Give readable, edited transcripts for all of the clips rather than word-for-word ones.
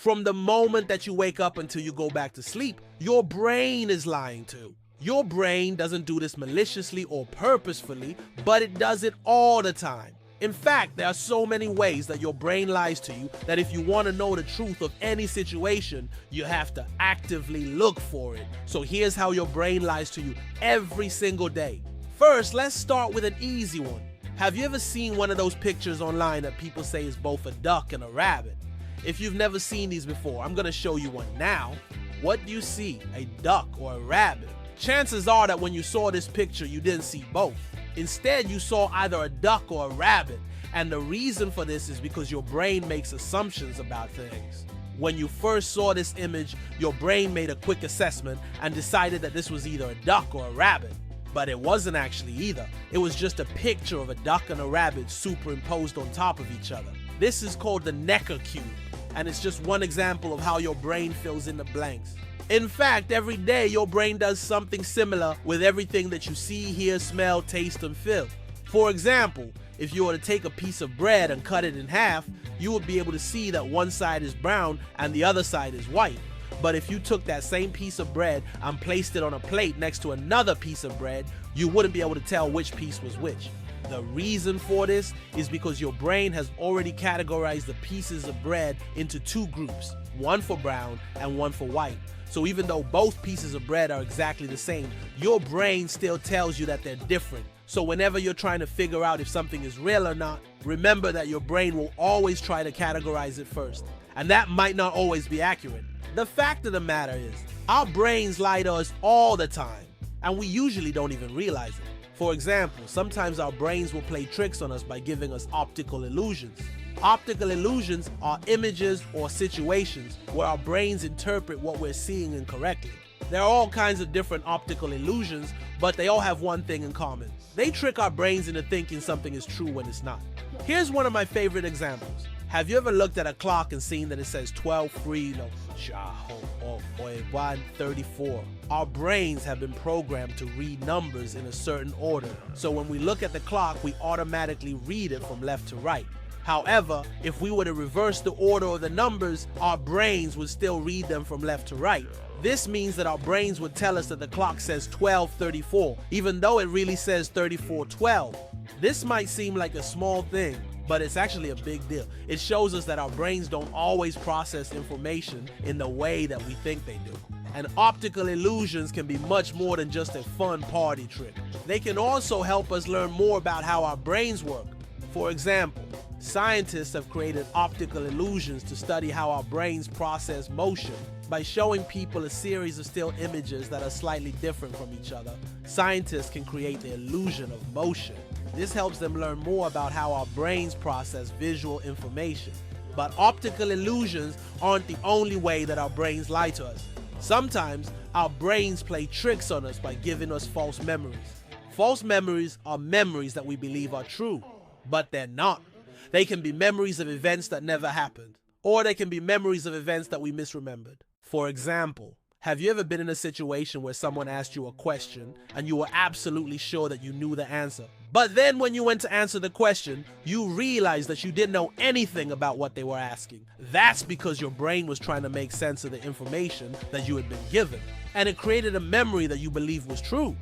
From the moment that you wake up until you go back to sleep, your brain is lying too. Your brain doesn't do this maliciously or purposefully, but it does it all the time. In fact, there are so many ways that your brain lies to you that if you want to know the truth of any situation, you have to actively look for it. So here's how your brain lies to you every single day. First, let's start with an easy one. Have you ever seen one of those pictures online that people say is both a duck and a rabbit? If you've never seen these before, I'm going to show you one now. What do you see, a duck or a rabbit? Chances are that when you saw this picture, you didn't see both. Instead, you saw either a duck or a rabbit, and the reason for this is because your brain makes assumptions about things. When you first saw this image, your brain made a quick assessment and decided that this was either a duck or a rabbit. But it wasn't actually either. It was just a picture of a duck and a rabbit superimposed on top of each other. This is called the Necker cube, and it's just one example of how your brain fills in the blanks. In fact, every day your brain does something similar with everything that you see, hear, smell, taste, and feel. For example, if you were to take a piece of bread and cut it in half, you would be able to see that one side is brown and the other side is white. But if you took that same piece of bread and placed it on a plate next to another piece of bread, you wouldn't be able to tell which piece was which. The reason for this is because your brain has already categorized the pieces of bread into two groups, one for brown and one for white. So even though both pieces of bread are exactly the same, your brain still tells you that they're different. So whenever you're trying to figure out if something is real or not, remember that your brain will always try to categorize it first. And that might not always be accurate. The fact of the matter is, our brains lie to us all the time, and we usually don't even realize it. For example, sometimes our brains will play tricks on us by giving us optical illusions. Optical illusions are images or situations where our brains interpret what we're seeing incorrectly. There are all kinds of different optical illusions, but they all have one thing in common. They trick our brains into thinking something is true when it's not. Here's one of my favorite examples. Have you ever looked at a clock and seen that it says 12:03 or 1:34? Our brains have been programmed to read numbers in a certain order. So when we look at the clock, we automatically read it from left to right. However, if we were to reverse the order of the numbers, our brains would still read them from left to right. This means that our brains would tell us that the clock says 12:34, even though it really says 34:12. This might seem like a small thing, but it's actually a big deal. It shows us that our brains don't always process information in the way that we think they do. And optical illusions can be much more than just a fun party trick. They can also help us learn more about how our brains work. For example, scientists have created optical illusions to study how our brains process motion. By showing people a series of still images that are slightly different from each other, scientists can create the illusion of motion. This helps them learn more about how our brains process visual information. But optical illusions aren't the only way that our brains lie to us. Sometimes our brains play tricks on us by giving us false memories. False memories are memories that we believe are true, but they're not. They can be memories of events that never happened, or they can be memories of events that we misremembered. For example, have you ever been in a situation where someone asked you a question and you were absolutely sure that you knew the answer? But then when you went to answer the question, you realized that you didn't know anything about what they were asking. That's because your brain was trying to make sense of the information that you had been given. And it created a memory that you believed was true,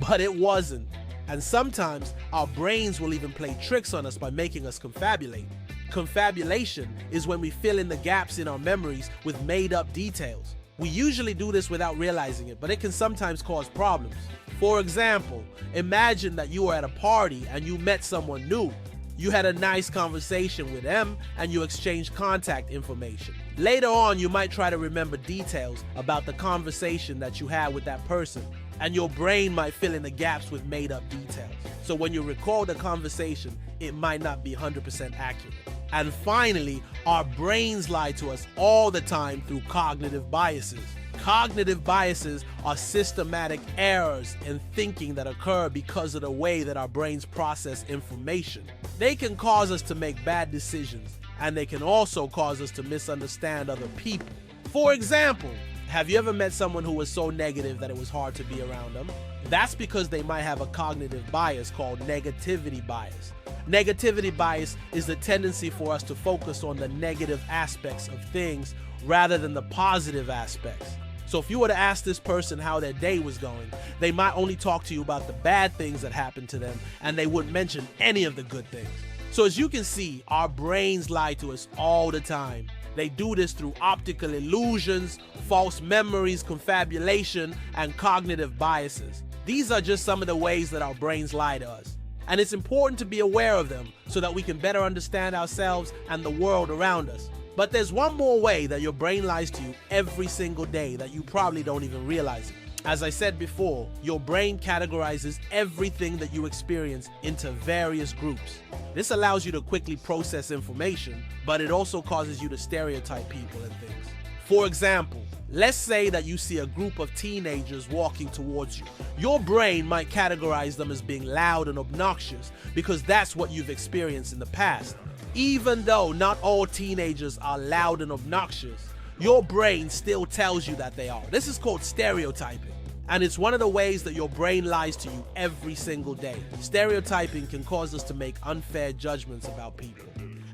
but it wasn't. And sometimes our brains will even play tricks on us by making us confabulate. Confabulation is when we fill in the gaps in our memories with made-up details. We usually do this without realizing it, but it can sometimes cause problems. For example, imagine that you were at a party and you met someone new. You had a nice conversation with them and you exchanged contact information. Later on, you might try to remember details about the conversation that you had with that person, and your brain might fill in the gaps with made-up details. So when you recall the conversation, it might not be 100% accurate. And finally, our brains lie to us all the time through cognitive biases. Cognitive biases are systematic errors in thinking that occur because of the way that our brains process information. They can cause us to make bad decisions, and they can also cause us to misunderstand other people. For example, have you ever met someone who was so negative that it was hard to be around them? That's because they might have a cognitive bias called negativity bias. Negativity bias is the tendency for us to focus on the negative aspects of things rather than the positive aspects. So if you were to ask this person how their day was going, they might only talk to you about the bad things that happened to them, and they wouldn't mention any of the good things. So as you can see, our brains lie to us all the time. They do this through optical illusions, false memories, confabulation, and cognitive biases. These are just some of the ways that our brains lie to us. And it's important to be aware of them so that we can better understand ourselves and the world around us. But there's one more way that your brain lies to you every single day that you probably don't even realize it. As I said before, your brain categorizes everything that you experience into various groups. This allows you to quickly process information, but it also causes you to stereotype people and things. For example, let's say that you see a group of teenagers walking towards you. Your brain might categorize them as being loud and obnoxious because that's what you've experienced in the past. Even though not all teenagers are loud and obnoxious, your brain still tells you that they are. This is called stereotyping. And it's one of the ways that your brain lies to you every single day. Stereotyping can cause us to make unfair judgments about people.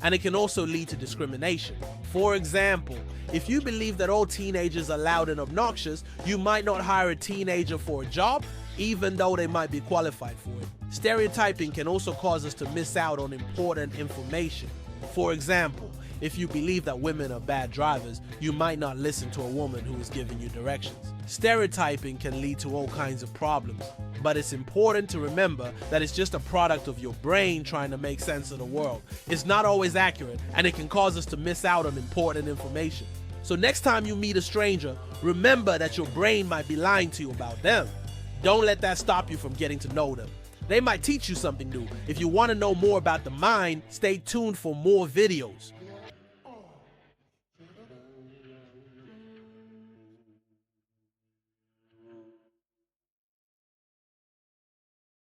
And it can also lead to discrimination. For example, if you believe that all teenagers are loud and obnoxious, you might not hire a teenager for a job, even though they might be qualified for it. Stereotyping can also cause us to miss out on important information. For example, if you believe that women are bad drivers, you might not listen to a woman who is giving you directions. Stereotyping can lead to all kinds of problems, but it's important to remember that it's just a product of your brain trying to make sense of the world. It's not always accurate, and it can cause us to miss out on important information. So next time you meet a stranger, remember that your brain might be lying to you about them. Don't let that stop you from getting to know them. They might teach you something new. If you want to know more about the mind, stay tuned for more videos.